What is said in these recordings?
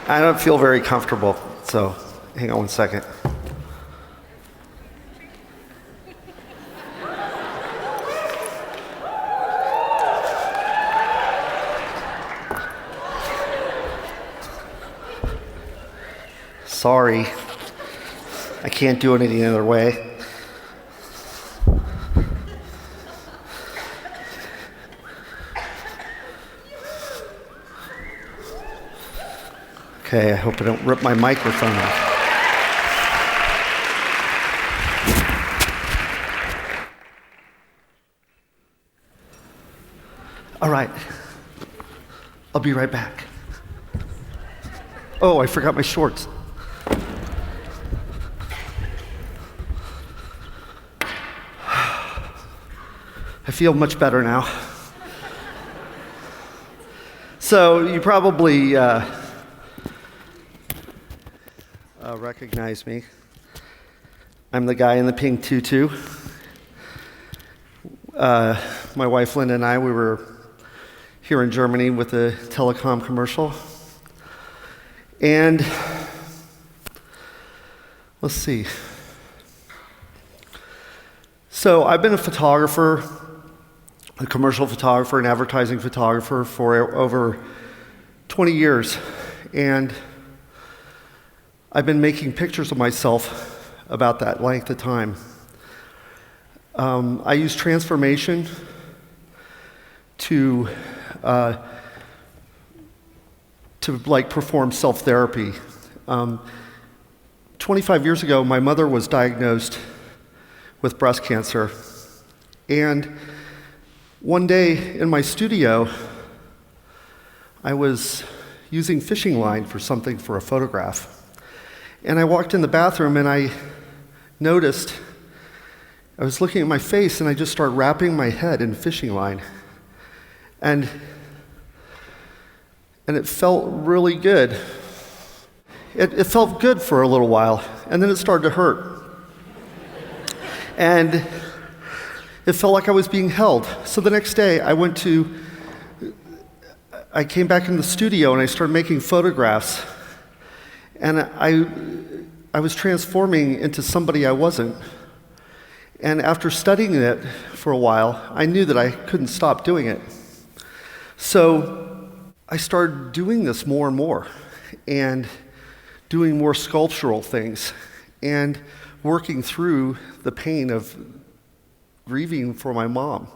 I don't feel very comfortable, so hang on one second. Sorry, I can't do it any other way. Okay, I hope I don't rip my microphone off. All right, I'll be right back. Oh, I forgot my shorts. I feel much better now. So you probably recognize me. I'm the guy in the pink tutu. My wife Linda and I, we were here in Germany with a telecom commercial. And let's see. So I've been a photographer, a commercial photographer, an advertising photographer for over 20 years. And I've been making pictures of myself about that length of time. I use transformation to perform self-therapy. 25 years ago, my mother was diagnosed with breast cancer. And one day in my studio, I was using fishing line for something for a photograph. And I walked in the bathroom and I noticed, I was looking at my face and I just started wrapping my head in fishing line. And it felt really good. It felt good for a little while, and then it started to hurt. And it felt like I was being held. So the next day I came back in the studio and I started making photographs. And I was transforming into somebody I wasn't. And after studying it for a while, I knew that I couldn't stop doing it. So I started doing this more and more, and doing more sculptural things, and working through the pain of grieving for my mom.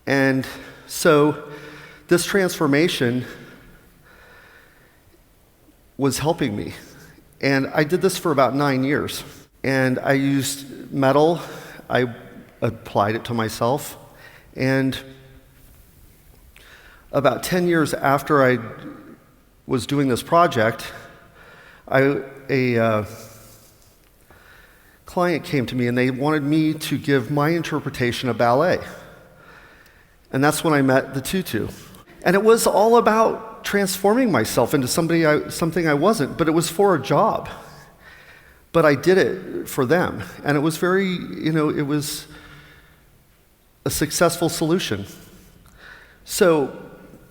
And so this transformation was helping me. And I did this for about 9 years. And I used metal, I applied it to myself, and about 10 years after I was doing this project, a client came to me and they wanted me to give my interpretation of ballet. And that's when I met the tutu. And it was all about transforming myself into something I wasn't, but it was for a job. But I did it for them. And it was it was a successful solution. So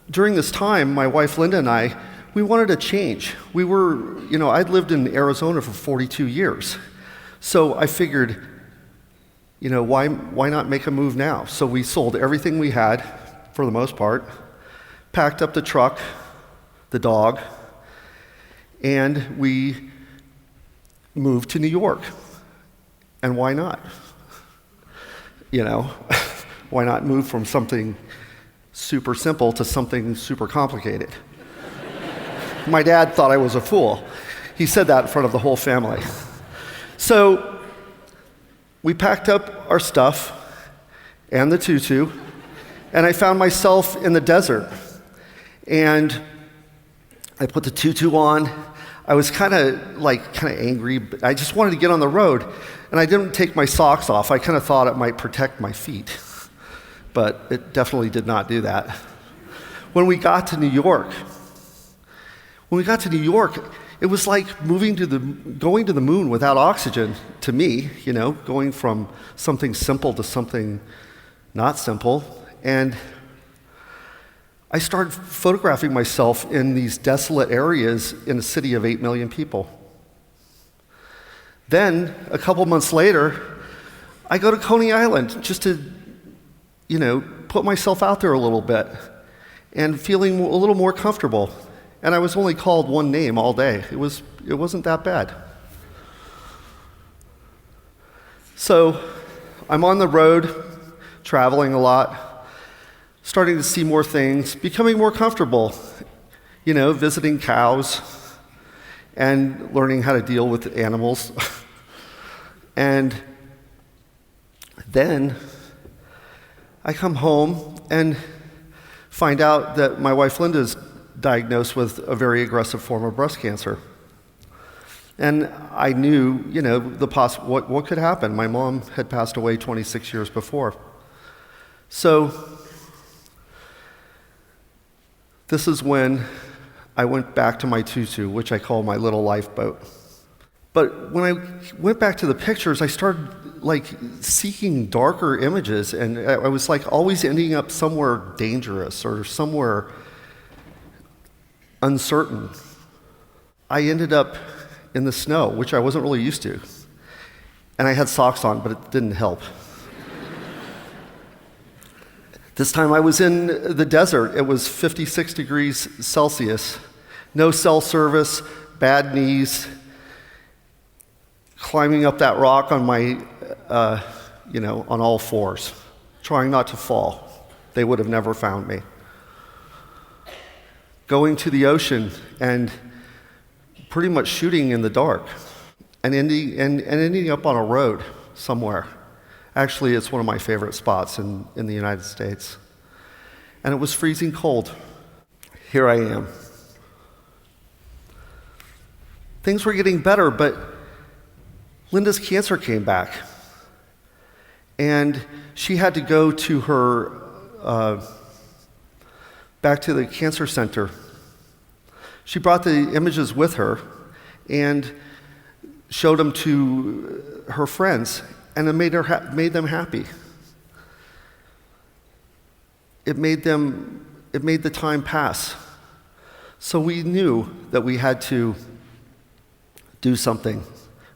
during this time, my wife Linda and I, we wanted a change. I'd lived in Arizona for 42 years. So I figured, why not make a move now? So we sold everything we had, for the most part, packed up the truck, the dog, and we moved to New York. And why not? Why not move from something super simple to something super complicated? My dad thought I was a fool. He said that in front of the whole family. So we packed up our stuff and the tutu, and I found myself in the desert. And I put the tutu on. I was kind of angry, but I just wanted to get on the road. And I didn't take my socks off. I kind of thought it might protect my feet, but it definitely did not do that. When we got to New York, it was like going to the moon without oxygen to me, going from something simple to something not simple. And I started photographing myself in these desolate areas in a city of 8 million people. Then, a couple months later, I go to Coney Island just to, put myself out there a little bit and feeling a little more comfortable. And I was only called one name all day. It wasn't that bad. So I'm on the road, traveling a lot, starting to see more things, becoming more comfortable, visiting cows and learning how to deal with animals. And then I come home and find out that my wife Linda's diagnosed with a very aggressive form of breast cancer. And I knew, what could happen. My mom had passed away 26 years before. So this is when I went back to my tutu, which I call my little lifeboat. But when I went back to the pictures, I started seeking darker images, and I was always ending up somewhere dangerous or somewhere uncertain. I ended up in the snow, which I wasn't really used to. And I had socks on, but it didn't help. This time I was in the desert. It was 56 degrees Celsius, no cell service, bad knees, climbing up that rock on my, on all fours, trying not to fall. They would have never found me. Going to the ocean and pretty much shooting in the dark and ending up on a road somewhere. Actually, it's one of my favorite spots in the United States. And it was freezing cold. Here I am. Things were getting better, but Linda's cancer came back. And she had to go to her, back to the cancer center. She brought the images with her and showed them to her friends, and it made them happy. It made the time pass. So we knew that we had to do something.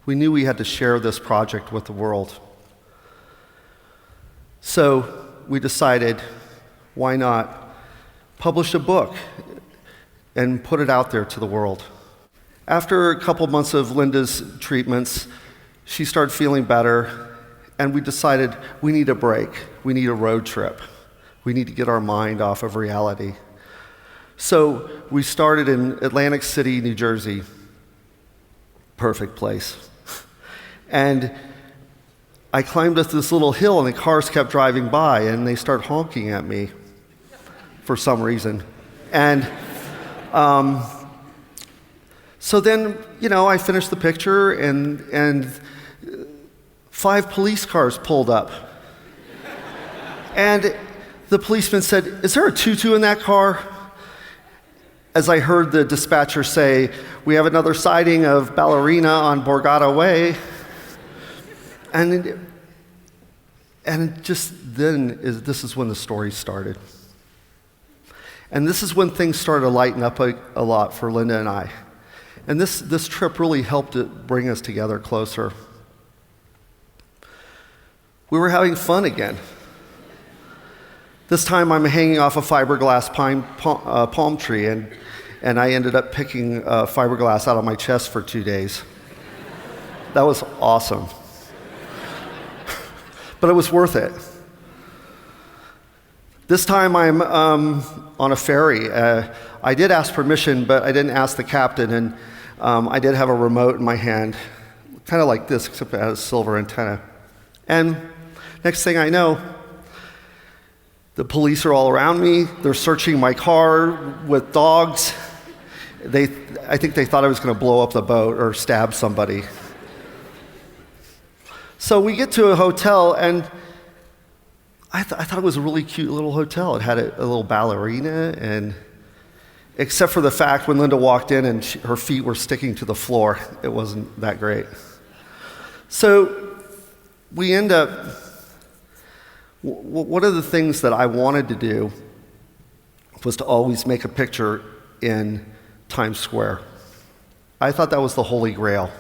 We knew we had to share this project with the world. So we decided, why not publish a book and put it out there to the world. After a couple months of Linda's treatments, she started feeling better, and we decided we need a break. We need a road trip. We need to get our mind off of reality. So we started in Atlantic City, New Jersey. Perfect place. And I climbed up this little hill, and the cars kept driving by, and they started honking at me for some reason. And so then, I finished the picture, and 5 police cars pulled up. And the policeman said, "Is there a tutu in that car?" As I heard the dispatcher say, "We have another sighting of ballerina on Borgata Way." And just then, this is when the story started. And this is when things started to lighten up a lot for Linda and I. And this trip really helped it bring us together closer. We were having fun again. This time I'm hanging off a fiberglass palm tree, and I ended up picking fiberglass out of my chest for 2 days. That was awesome. But it was worth it. This time I'm on a ferry. I did ask permission, but I didn't ask the captain, and I did have a remote in my hand, kind of like this, except it had a silver antenna. And next thing I know, the police are all around me. They're searching my car with dogs. I think they thought I was going to blow up the boat or stab somebody. So we get to a hotel, and I thought it was a really cute little hotel. It had a little ballerina, and except for the fact when Linda walked in and her feet were sticking to the floor, it wasn't that great. So we end up, one of the things that I wanted to do was to always make a picture in Times Square. I thought that was the holy grail.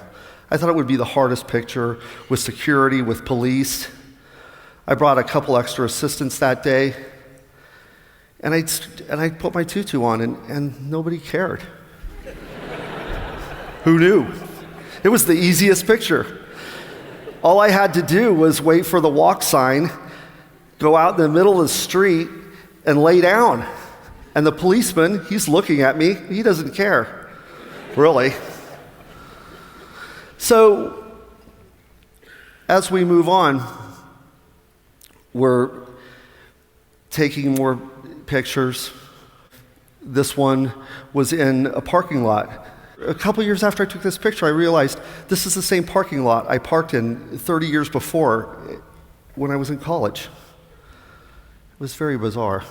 I thought it would be the hardest picture with security, with police. I brought a couple extra assistants that day, and I put my tutu on, and nobody cared. Who knew? It was the easiest picture. All I had to do was wait for the walk sign, go out in the middle of the street, and lay down. And the policeman, he's looking at me, he doesn't care, really. So, as we move on, we're taking more pictures. This one was in a parking lot. A couple years after I took this picture, I realized this is the same parking lot I parked in 30 years before when I was in college. It was very bizarre.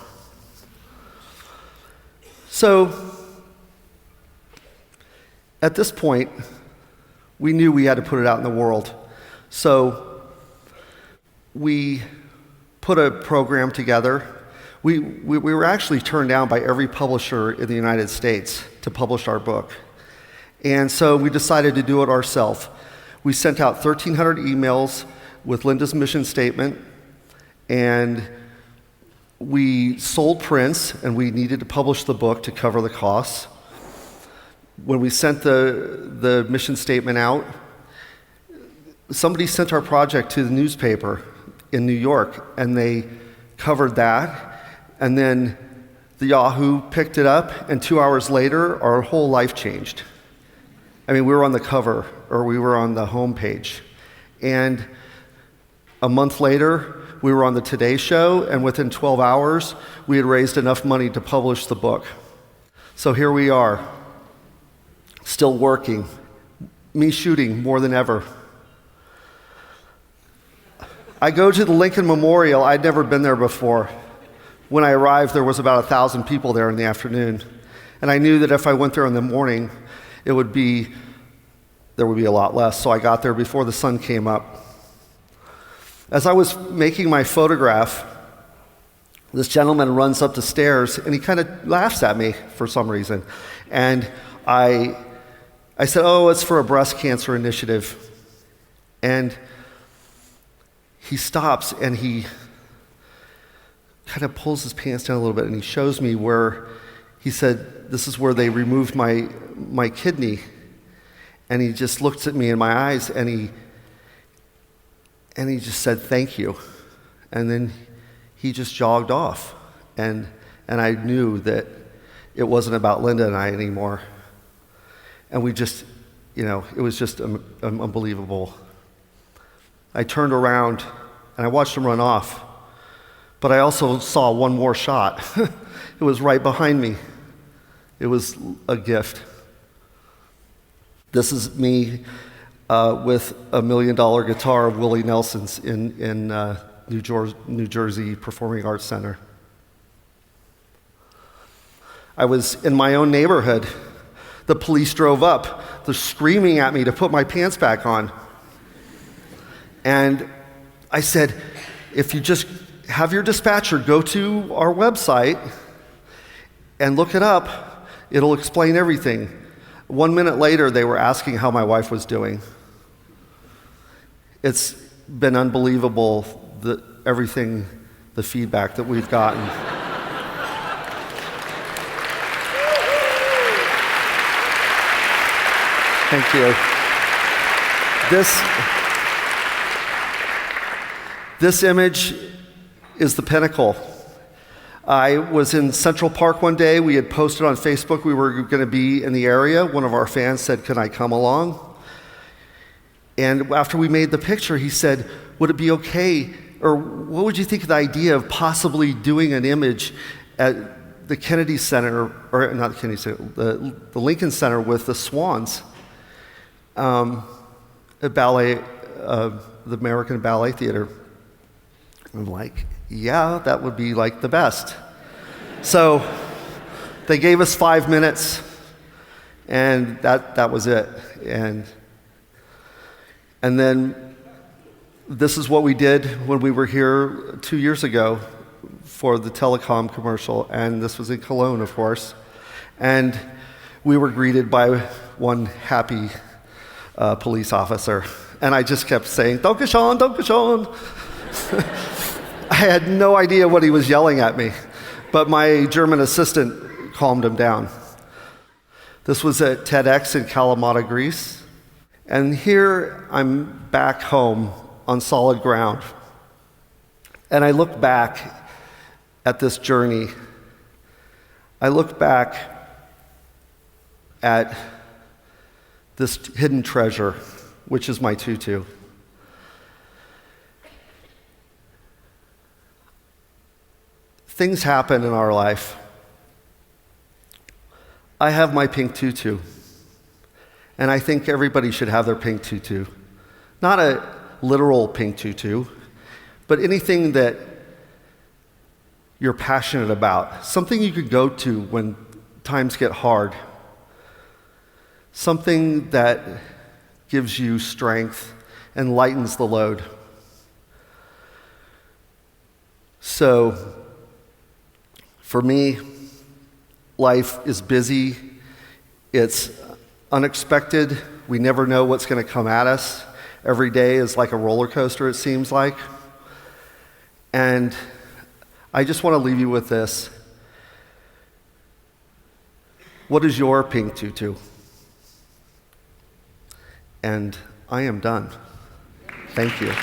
So, at this point, we knew we had to put it out in the world. So, we put a program together. We were actually turned down by every publisher in the United States to publish our book. And so we decided to do it ourselves. We sent out 1,300 emails with Linda's mission statement, and we sold prints, and we needed to publish the book to cover the costs. When we sent the mission statement out, somebody sent our project to the newspaper in New York, and they covered that, and then the Yahoo picked it up, and 2 hours later, our whole life changed. I mean, we were on the cover, or we were on the homepage. And a month later, we were on the Today Show, and within 12 hours, we had raised enough money to publish the book. So here we are, still working, me shooting more than ever. I go to the Lincoln Memorial. I'd never been there before. When I arrived, there was about 1,000 people there in the afternoon. And I knew that if I went there in the morning, there would be a lot less. So I got there before the sun came up. As I was making my photograph, this gentleman runs up the stairs, and he kind of laughs at me for some reason. And I said, "Oh, it's for a breast cancer initiative." And he stops, and he kind of pulls his pants down a little bit, and he shows me where, he said, "This is where they removed my kidney." And he just looks at me in my eyes, and he just said, "Thank you." And then he just jogged off. And I knew that it wasn't about Linda and I anymore. And we just, it was just unbelievable. I turned around, and I watched him run off. But I also saw one more shot. It was right behind me. It was a gift. This is me with a $1 million guitar of Willie Nelson's in New Jersey Performing Arts Center. I was in my own neighborhood. The police drove up. They're screaming at me to put my pants back on. And I said, "If you just have your dispatcher go to our website and look it up, it'll explain everything." 1 minute later, they were asking how my wife was doing. It's been unbelievable, the feedback that we've gotten. Thank you. This image is the pinnacle. I was in Central Park one day. We had posted on Facebook we were going to be in the area. One of our fans said, "Can I come along?" And after we made the picture, he said, "Would it be okay, or what would you think of the idea of possibly doing an image at the Kennedy Center, or not the Kennedy Center, the Lincoln Center with the Swans, a ballet, the American Ballet Theater?" I'm like, "Yeah, that would be like the best." So they gave us 5 minutes, and that was it. And then this is what we did when we were here 2 years ago. for the telecom commercial, and this was in Cologne, of course. And we were greeted by one happy police officer. And I just kept saying, Danke schön, Danke schön. I had no idea what he was yelling at me, but my German assistant calmed him down. This was at TEDx in Kalamata, Greece. And here I'm back home on solid ground. And I look back at this journey. I look back at this hidden treasure, which is my tutu. Things happen in our life. I have my pink tutu, and I think everybody should have their pink tutu. Not a literal pink tutu, but anything that you're passionate about, something you could go to when times get hard, something that gives you strength and lightens the load. So, for me, life is busy, it's unexpected, we never know what's going to come at us. Every day is like a roller coaster, it seems like. And I just want to leave you with this. What is your pink tutu? And I am done. Thank you.